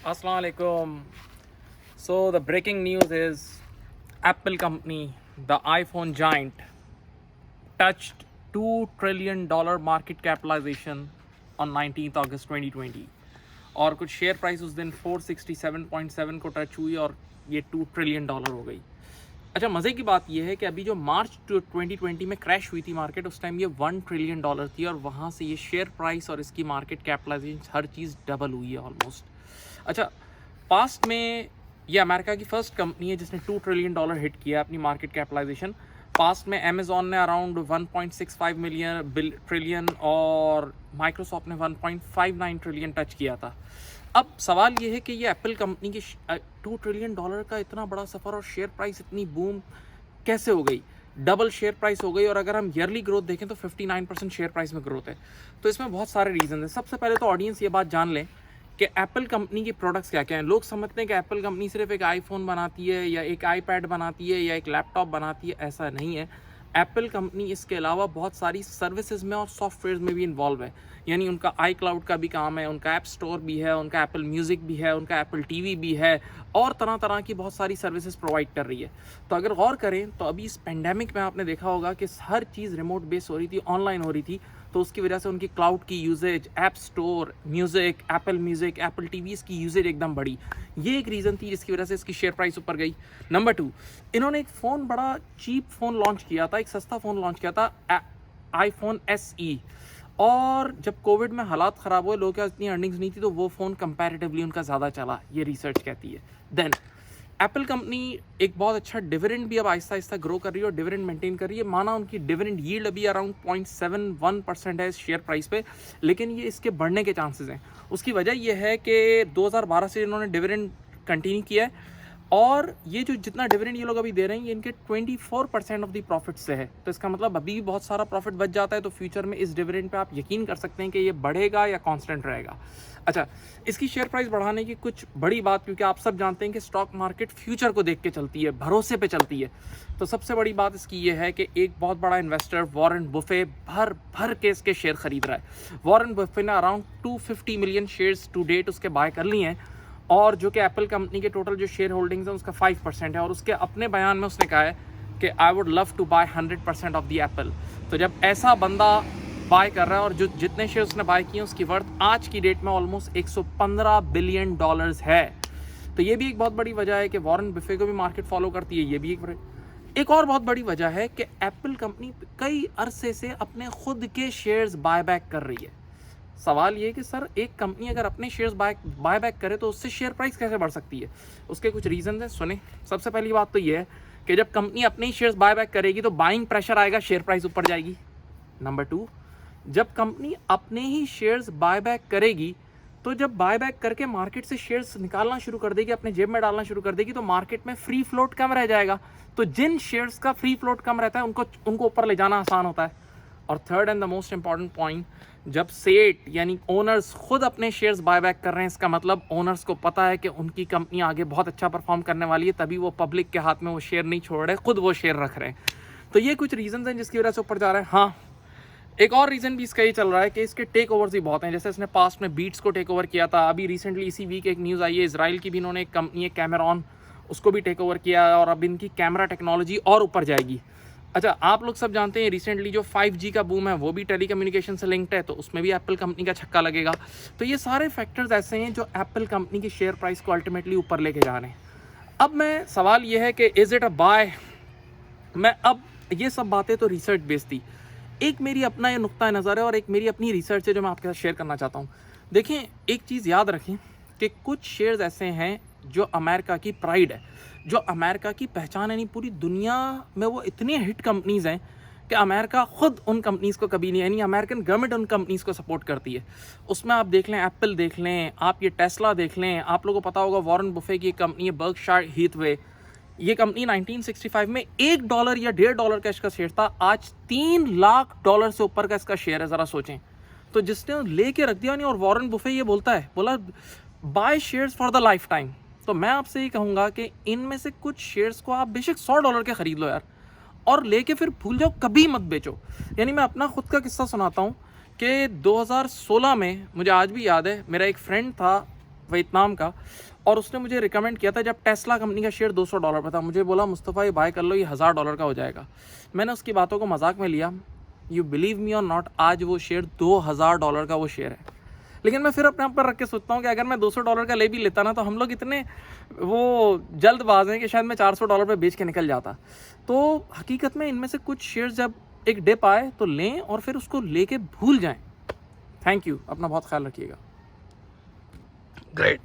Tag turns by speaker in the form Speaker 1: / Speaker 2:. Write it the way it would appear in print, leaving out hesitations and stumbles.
Speaker 1: Assalamu alaikum. So the breaking news is Apple company, the iPhone giant, touched $2 trillion market capitalization on 19th August 2020 और कुछ share price उस दिन 467.7 को touch हुई और ये $2 ट्रिलियन हो गई। अच्छा, मज़े की बात ये है कि अभी जो मार्च 2020 में क्रैश हुई थी मार्केट, उस टाइम ये $1 ट्रिलियन थी और वहाँ से ये शेयर प्राइस और इसकी मार्केट कैपिटलाइजेशन हर चीज़ डबल हुई है ऑलमोस्ट। अच्छा, पास्ट में ये अमेरिका की फर्स्ट कंपनी है जिसने $2 ट्रिलियन हिट किया अपनी मार्केट कैपिटलाइजेशन। पास्ट में अमेजॉन ने अराउंड 1.65 ट्रिलियन और माइक्रोसॉफ्ट ने 1.59 ट्रिलियन टच किया था। अब सवाल ये है कि ये एप्पल कंपनी की $2 ट्रिलियन का इतना बड़ा सफ़र और शेयर प्राइस इतनी बूम कैसे हो गई, डबल शेयर प्राइस हो गई। और अगर हम ईयरली ग्रोथ देखें तो 59% शेयर प्राइस में ग्रोथ है। तो इसमें बहुत सारे रीज़न हैं। सबसे पहले तो ऑडियंस ये बात जान लें कि एप्पल कंपनी के प्रोडक्ट्स क्या क्या हैं। लोग समझते हैं कि एप्पल कंपनी सिर्फ एक आईफोन बनाती है या एक आईपैड बनाती है या एक लैपटॉप बनाती है, ऐसा नहीं है। एप्पल कंपनी इसके अलावा बहुत सारी सर्विसेज में और सॉफ्टवेयर में भी इन्वॉल्व है। यानी उनका आई क्लाउड का भी काम है, उनका ऐप स्टोर भी है, उनका एप्पल म्यूज़िक भी है, उनका एप्पल टीवी भी है और तरह तरह की बहुत सारी सर्विसेज प्रोवाइड कर रही है। तो अगर गौर करें तो अभी इस पेंडेमिक में आपने देखा होगा कि हर चीज़ रिमोट बेस हो रही थी, ऑनलाइन हो रही थी। तो उसकी वजह से उनकी क्लाउड की uses, app store, music, Apple TVs की यूजेज एकदम बढ़ी। ये एक रीज़न थी जिसकी वजह से इसकी शेयर प्राइस ऊपर गई। नंबर 2, इन्होंने एक फ़ोन, बड़ा चीप फ़ोन लॉन्च किया था, एक सस्ता फ़ोन लॉन्च किया था, आईफोन SE। और जब कोविड में हालात ख़राब हुए, लोगों के पास इतनी अर्निंग्स नहीं थी, तो वो फ़ोन कंपैरेटिवली उनका ज़्यादा चला, ये रिसर्च कहती है। देन एप्पल कंपनी एक बहुत अच्छा डिविडेंड भी अब आहिस्ता आहिस्ता ग्रो कर रही है और डिविडेंड मेंटेन कर रही है। माना उनकी डिविडेंड यील्ड अभी अराउंड 0.71% है इस शेयर प्राइस पे, लेकिन ये इसके बढ़ने के चांसेस हैं। उसकी वजह यह है कि 2012 से इन्होंने डिविडेंड कंटिन्यू किया है और ये जो जितना डिविडेंड ये लोग अभी दे रहे हैं ये इनके 24% ऑफ द प्रॉफिट से है। तो इसका मतलब अभी भी बहुत सारा प्रॉफिट बच जाता है। तो फ्यूचर में इस डिविडेंड पे आप यकीन कर सकते हैं कि ये बढ़ेगा या कांस्टेंट रहेगा। अच्छा, इसकी शेयर प्राइस बढ़ाने की कुछ बड़ी बात, क्योंकि आप सब जानते हैं कि स्टॉक मार्केट फ्यूचर को देख के चलती है, भरोसे पे चलती है। तो सबसे बड़ी बात इसकी ये है कि एक बहुत बड़ा इन्वेस्टर वॉरेन बुफे भर भर के इसके शेयर खरीद रहा है। वॉरेन बुफे ने around 250 million shares to date उसके बाय कर लिए हैं और जो कि एप्पल कंपनी के टोटल जो शेयर होल्डिंग्स है उसका 5% है। और उसके अपने बयान में उसने कहा है कि I would love to buy 100% of the Apple. तो जब ऐसा बंदा बाय कर रहा है और जो जितने शेयर उसने बाय किए उसकी वर्थ आज की डेट में ऑलमोस्ट $115 बिलियन है। तो ये भी एक बहुत बड़ी वजह है कि वॉरेन बफे को भी मार्केट फॉलो करती है। ये भी एक और बहुत बड़ी वजह है कि एप्पल कंपनी कई अरसे से अपने खुद के शेयर्स बाय बैक कर रही है। सवाल ये कि सर, एक कंपनी अगर अपने शेयर्स बाय बैक करे तो उससे शेयर प्राइस कैसे बढ़ सकती है? उसके कुछ रीज़न हैं, सुने। सबसे पहली बात तो ये है कि जब कंपनी अपने ही शेयर्स बाय बैक करेगी तो बाइंग प्रेशर आएगा, शेयर प्राइस ऊपर जाएगी। नंबर 2, जब कंपनी अपने ही शेयर्स बाय बैक करेगी तो जब बाय बैक करके मार्केट से शेयर्स निकालना शुरू कर देगी, अपने जेब में डालना शुरू कर देगी, तो मार्केट में फ्री फ्लोट कम रह जाएगा। तो जिन शेयर्स का फ्री फ्लोट कम रहता है उनको ऊपर ले जाना आसान होता है। और third and the most important point, जब सेट यानी ओनर्स खुद अपने शेयर्स बाय बैक कर रहे हैं, इसका मतलब ओनर्स को पता है कि उनकी कंपनी आगे बहुत अच्छा परफॉर्म करने वाली है, तभी वो पब्लिक के हाथ में वो शेयर नहीं छोड़ रहे, खुद वो शेयर रख रहे हैं। तो ये कुछ रीजन हैं जिसकी वजह से ऊपर जा रहा है। हाँ, एक और रीज़न भी इसका ये चल रहा है कि इसके टेक ओवर्स भी बहुत हैं। जैसे इसने पास्ट में बीट्स को टेक ओवर किया था, अभी रिसेंटली इसी वीक एक न्यूज़ आई है इजराइल की भी, इन्होंने एक कंपनी है कैमरॉन, उसको भी टेक ओवर किया है और अब इनकी कैमरा टेक्नोलॉजी और ऊपर जाएगी। अच्छा, आप लोग सब जानते हैं रिसेंटली जो 5G का बूम है वो भी टेलीकम्युनिकेशन से लिंक्ड है, तो उसमें भी एप्पल कंपनी का छक्का लगेगा। तो ये सारे फैक्टर्स ऐसे हैं जो एप्पल कंपनी की शेयर प्राइस को अल्टीमेटली ऊपर लेके जा रहे हैं। अब मैं सवाल ये है कि इज़ इट अ बाय? मैं अब ये सब बातें तो रिसर्च बेस्ड थी, एक मेरी अपना ये नुक्ता नज़र है और एक मेरी अपनी रिसर्च है जो मैं आपके साथ शेयर करना चाहता हूँ। देखें, एक चीज़ याद रखें कि कुछ शेयर्स ऐसे हैं जो अमेरिका की प्राइड है, जो अमेरिका की पहचान है। नहीं, पूरी दुनिया में वो इतनी हिट कंपनीज़ हैं कि अमेरिका खुद उन कंपनीज़ को कभी नहीं, यानी अमेरिकन गवर्नमेंट उन कंपनीज़ को सपोर्ट करती है। उसमें आप देख लें, एप्पल देख लें, आप ये टेस्ला देख लें, आप लोगों को पता होगा वॉरेन बुफे की कंपनी है बर्कशायर हैथवे। ये कंपनी 1965 में $1 या $1.5 का इसका शेयर था, आज $3 लाख से ऊपर का इसका शेयर है। ज़रा सोचें। तो जिसने लेके रख दिया नहीं, और वॉरेन बुफे ये बोला by shares for the life time. तो मैं आपसे ये कहूँगा कि इनमें से कुछ शेयर्स को आप बेशक $100 के ख़रीद लो यार, और लेके फिर भूल जाओ, कभी मत बेचो। यानी मैं अपना खुद का किस्सा सुनाता हूँ कि 2016 में, मुझे आज भी याद है, मेरा एक फ्रेंड था, वियतनाम का, और उसने मुझे रिकमेंड किया था जब टेस्ला कंपनी का शेयर $200 पर था। मुझे बोला मुस्तफ़ा ये बाय कर लो, ये $1000 का हो जाएगा। मैंने उसकी बातों को मजाक में लिया। यू बिलीव मी और नॉट, आज वो शेयर $2000 का वो शेयर है। लेकिन मैं फिर अपने आप पर रख के सोचता हूँ कि अगर मैं $200 का ले भी लेता ना, तो हम लोग इतने वो जल्दबाज हैं कि शायद मैं $400 पे बेच के निकल जाता। तो हकीकत में इनमें से कुछ शेयर्स जब एक डिप आए तो लें और फिर उसको लेके भूल जाएं। थैंक यू, अपना बहुत ख्याल रखिएगा।
Speaker 2: ग्रेट।